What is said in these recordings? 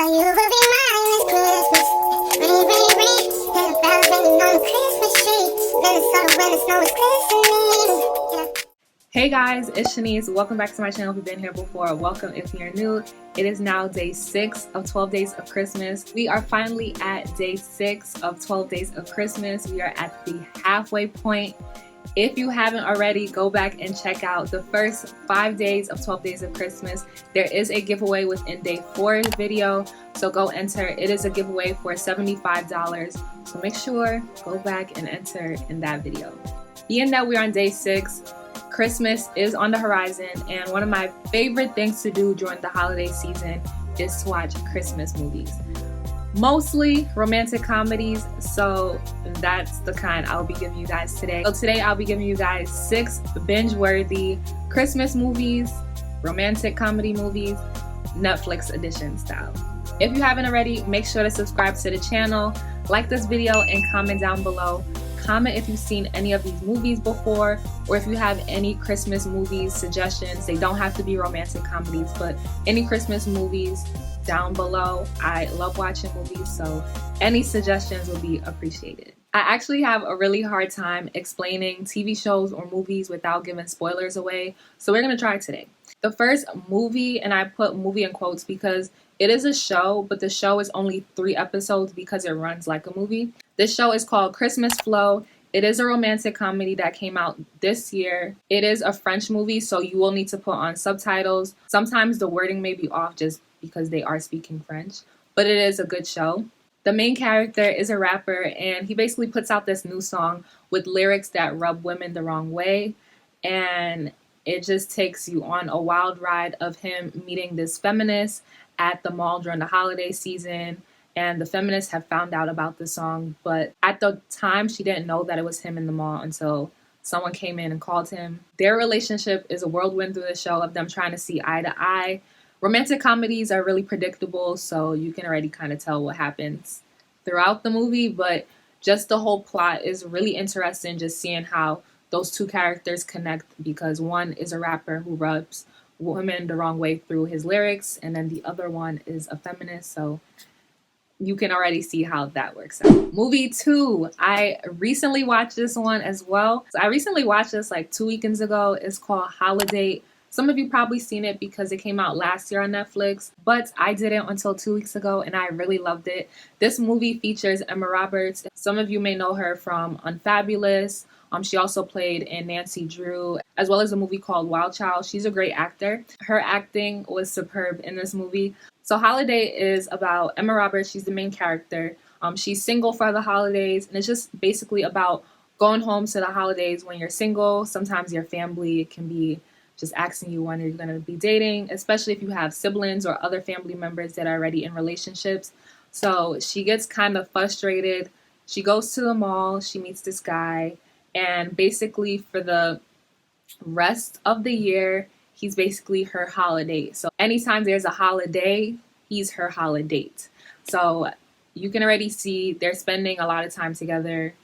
You will be mine this Christmas. Ring, ring, ring. And the bells ringing on the Christmas tree. Minnesota when the snow is glistening. Hey guys, it's Shanice. Welcome back to my channel if you've been here before. Welcome if you're new. It is now day 6 of 12 days of Christmas. We are finally at day 6 of 12 days of Christmas. We are at the halfway point. If you haven't already, go back and check out the first 5 days of 12 days of Christmas. There is a giveaway within day 4 video, so go enter. It is a giveaway for $75, so make sure go back and enter in that video. Being that we're on day 6, Christmas is on the horizon, and one of my favorite things to do during the holiday season is to watch Christmas movies. Mostly romantic comedies, so that's the kind I'll be giving you guys today. So today I'll be giving you guys 6 binge-worthy Christmas movies, romantic comedy movies, Netflix edition style. If you haven't already, make sure to subscribe to the channel, like this video, and comment down below. Comment if you've seen any of these movies before, or if you have any Christmas movies suggestions. They don't have to be romantic comedies, but any Christmas movies down below. I love watching movies, so any suggestions will be appreciated. I actually have a really hard time explaining TV shows or movies without giving spoilers away, so we're gonna try today. The first movie, and I put movie in quotes because it is a show, but the show is only 3 episodes because it runs like a movie. This show is called Christmas Flow. It is a romantic comedy that came out this year. It is a French movie, so you will need to put on subtitles. Sometimes the wording may be off just because they are speaking French, but it is a good show. The main character is a rapper, and he basically puts out this new song with lyrics that rub women the wrong way, and it just takes you on a wild ride of him meeting this feminist at the mall during the holiday season. And the feminists have found out about the song, but at the time she didn't know that it was him in the mall until someone came in and called him. Their relationship is a whirlwind through the show of them trying to see eye to eye. Romantic comedies are really predictable, so you can already kind of tell what happens throughout the movie, but just the whole plot is really interesting, just seeing how those 2 characters connect, because one is a rapper who rubs women the wrong way through his lyrics, and then the other one is a feminist, so you can already see how that works out. Movie 2. I recently watched this one as well. So I recently watched this like 2 weekends ago. It's called Holiday. Some of you probably seen it because it came out last year on Netflix, but I didn't until 2 weeks ago, and I really loved it. This movie features Emma Roberts. Some of you may know her from Unfabulous. She also played in Nancy Drew, as well as a movie called Wild Child. She's a great actor. Her acting was superb in this movie. So Holiday is about Emma Roberts. She's the main character. She's single for the holidays, and it's just basically about going home to the holidays when you're single. Sometimes your family can be just asking you when you're going to be dating, especially if you have siblings or other family members that are already in relationships. So she gets kind of frustrated. She goes to the mall. She meets this guy. And basically for the rest of the year, he's basically her holiday. So anytime there's a holiday, he's her holiday. So you can already see they're spending a lot of time together.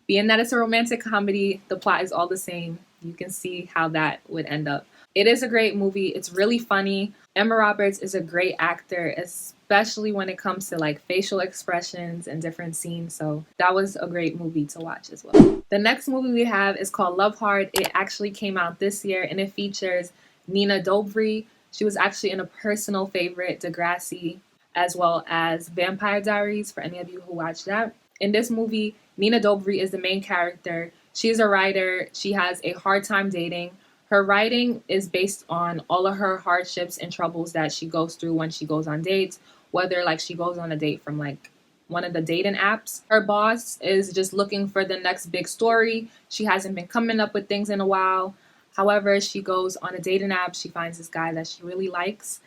Being that it's a romantic comedy, the plot is all the same. You can see how that would end up. It is a great movie. It's really funny. Emma Roberts is a great actor, especially when it comes to like facial expressions and different scenes. So that was a great movie to watch as well. The next movie we have is called Love Hard. It actually came out this year, and it features Nina Dobrev. She was actually in a personal favorite, Degrassi, as well as Vampire Diaries, for any of you who watched that. In this movie, Nina Dobrev is the main character. She's a writer. She has a hard time dating. Her writing is based on all of her hardships and troubles that she goes through when she goes on dates, whether like she goes on a date from like one of the dating apps. Her boss is just looking for the next big story. She hasn't been coming up with things in a while. However, she goes on a dating app. She finds this guy that she really likes,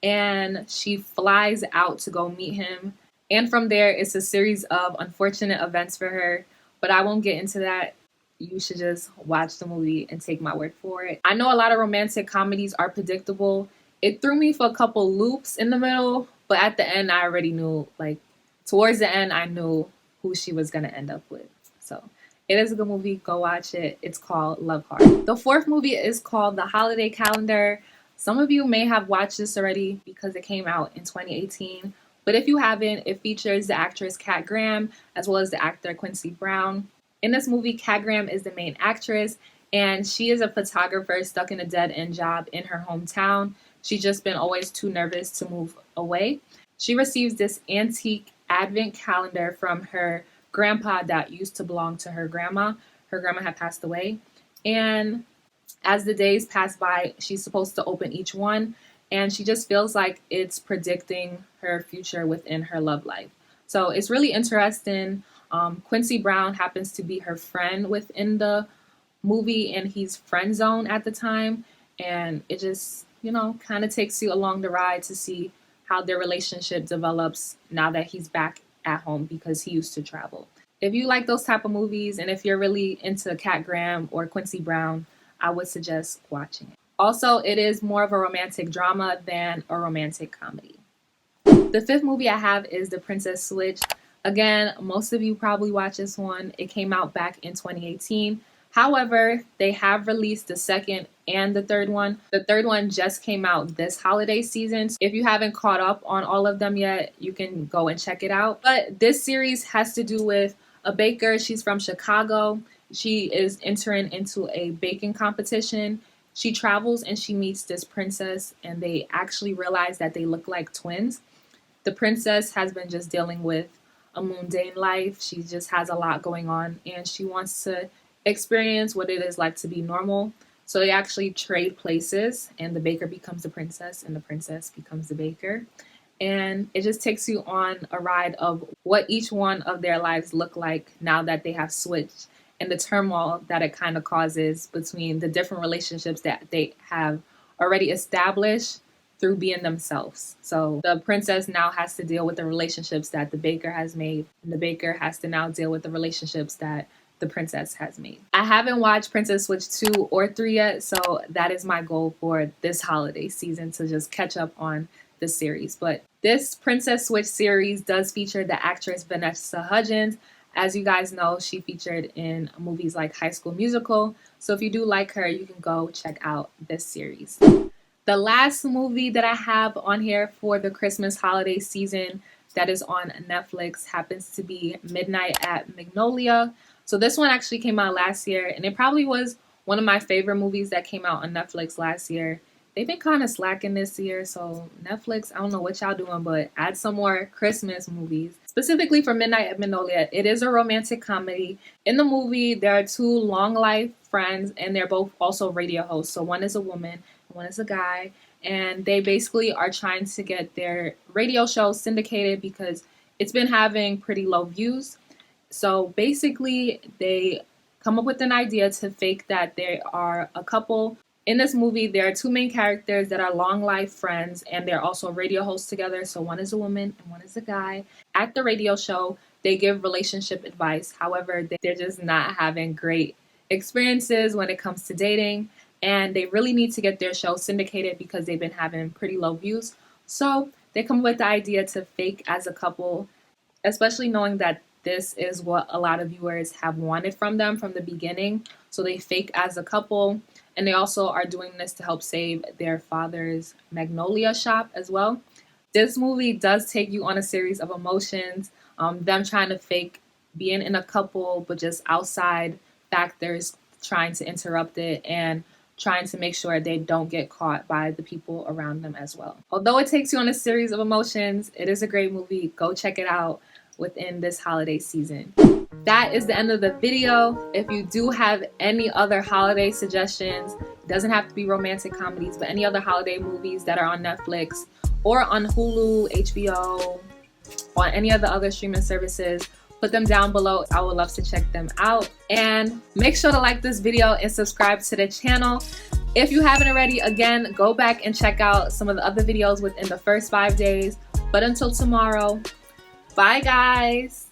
and she flies out to go meet him. And from there, it's a series of unfortunate events for her, but I won't get into that. You should just watch the movie and take my word for it. I know a lot of romantic comedies are predictable. It threw me for a couple loops in the middle, but at the end, I already knew, like, towards the end, I knew who she was going to end up with. So it is a good movie. Go watch it. It's called Love Hard. The 4th movie is called The Holiday Calendar. Some of you may have watched this already because it came out in 2018. But if you haven't, it features the actress Kat Graham as well as the actor Quincy Brown. In this movie, Kat Graham is the main actress, and she is a photographer stuck in a dead-end job in her hometown. She's just been always too nervous to move away. She receives this antique advent calendar from her grandpa that used to belong to her grandma. Her grandma had passed away. And as the days pass by, she's supposed to open each one, and she just feels like it's predicting her future within her love life. So it's really interesting. Quincy Brown happens to be her friend within the movie, and he's friend zone at the time. And it just, kind of takes you along the ride to see how their relationship develops now that he's back at home because he used to travel. If you like those type of movies, and if you're really into Kat Graham or Quincy Brown, I would suggest watching it. Also, it is more of a romantic drama than a romantic comedy. The fifth movie I have is The Princess Switch. Again, most of you probably watched this one. It came out back in 2018. However, they have released the second and the third one. The third one just came out this holiday season. If you haven't caught up on all of them yet, you can go and check it out. But this series has to do with a baker. She's from Chicago. She is entering into a baking competition. She travels and she meets this princess, and they actually realize that they look like twins. The princess has been just dealing with a mundane life. She just has a lot going on, and she wants to experience what it is like to be normal. So they actually trade places, and the baker becomes the princess and the princess becomes the baker. And it just takes you on a ride of what each one of their lives look like now that they have switched, and the turmoil that it kind of causes between the different relationships that they have already established through being themselves. So the princess now has to deal with the relationships that the baker has made, and the baker has to now deal with the relationships that the princess has made. I haven't watched Princess Switch 2 or 3 yet, so that is my goal for this holiday season, to just catch up on the series. But this Princess Switch series does feature the actress Vanessa Hudgens. As you guys know, she featured in movies like High School Musical. So if you do like her, you can go check out this series. The last movie that I have on here for the Christmas holiday season that is on Netflix happens to be Midnight at Magnolia. So this one actually came out last year, and it probably was one of my favorite movies that came out on Netflix last year. They've been kind of slacking this year, so Netflix, I don't know what y'all doing, but add some more Christmas movies. Specifically for Midnight at Magnolia, it is a romantic comedy. In the movie, there are two long-life friends, and they're both also radio hosts. So one is a woman, and one is a guy, and they basically are trying to get their radio show syndicated because it's been having pretty low views. So basically, they come up with an idea to fake that they are a couple. In this movie, there are two main characters that are long life friends, and they're also radio hosts together. So one is a woman and one is a guy. At the radio show, they give relationship advice. However, they're just not having great experiences when it comes to dating, and they really need to get their show syndicated because they've been having pretty low views. So they come up with the idea to fake as a couple, especially knowing that this is what a lot of viewers have wanted from them from the beginning. So they fake as a couple, and they also are doing this to help save their father's Magnolia shop as well. This movie does take you on a series of emotions, them trying to fake being in a couple, but just outside factors trying to interrupt it, and trying to make sure they don't get caught by the people around them as well. Although it takes you on a series of emotions, it is a great movie. Go check it out within this holiday season. That is the end of the video. If you do have any other holiday suggestions, it doesn't have to be romantic comedies, but any other holiday movies that are on Netflix or on Hulu, HBO, or any of the other streaming services, put them down below. I would love to check them out. And make sure to like this video and subscribe to the channel. If you haven't already, again, go back and check out some of the other videos within the first 5 days. But until tomorrow, bye guys.